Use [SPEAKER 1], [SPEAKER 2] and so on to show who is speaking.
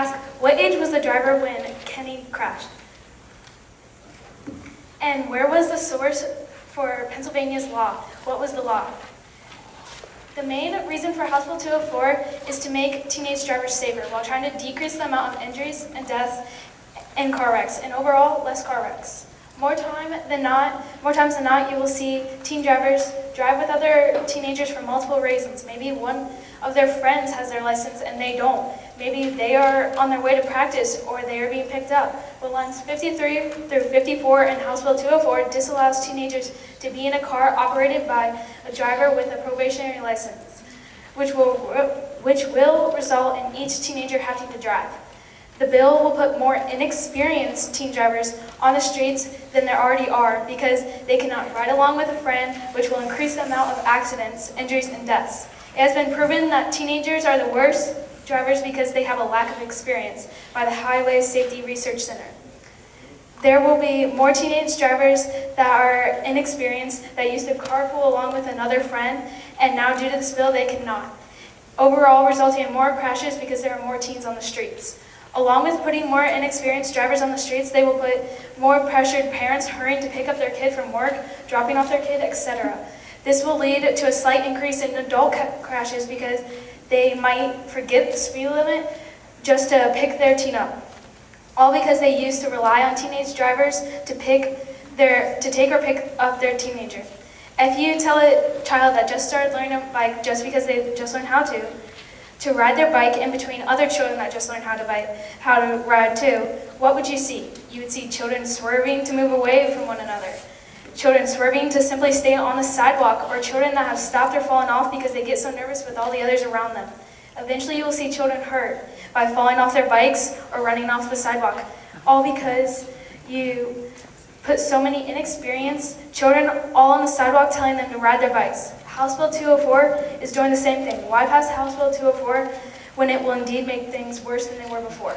[SPEAKER 1] ask, what age was the driver when Kenny crashed? And where was the source for Pennsylvania's law? What was the law? The main reason for House Bill 204 is to make teenage drivers safer while trying to decrease the amount of injuries and deaths in car wrecks, and overall, less car wrecks. More times than not, you will see teen drivers drive with other teenagers for multiple reasons. Maybe one of their friends has their license and they don't. Maybe they are on their way to practice or they are being picked up. But lines 53 through 54 in House Bill 204 disallows teenagers to be in a car operated by a driver with a probationary license, which will result in each teenager having to drive. The bill will put more inexperienced teen drivers on the streets than there already are because they cannot ride along with a friend, which will increase the amount of accidents, injuries, and deaths. It has been proven that teenagers are the worst drivers because they have a lack of experience by the Highway Safety Research Center. There will be more teenage drivers that are inexperienced that used to carpool along with another friend, and now due to this bill they cannot. Overall, resulting in more crashes because there are more teens on the streets. Along with putting more inexperienced drivers on the streets, they will put more pressured parents hurrying to pick up their kid from work, dropping off their kid, etc. This will lead to a slight increase in adult crashes because they might forget the speed limit just to pick their teen up. All because they used to rely on teenage drivers to take or pick up their teenager. If you tell a child that just started learning a bike just because they just learned how to ride their bike in between other children that just learned how to ride too, what would you see? You would see children swerving to move away from one another, children swerving to simply stay on the sidewalk, or children that have stopped or fallen off because they get so nervous with all the others around them. Eventually you will see children hurt by falling off their bikes or running off the sidewalk, all because you put so many inexperienced children all on the sidewalk telling them to ride their bikes. House Bill 204 is doing the same thing. Why pass House Bill 204 when it will indeed make things worse than they were before?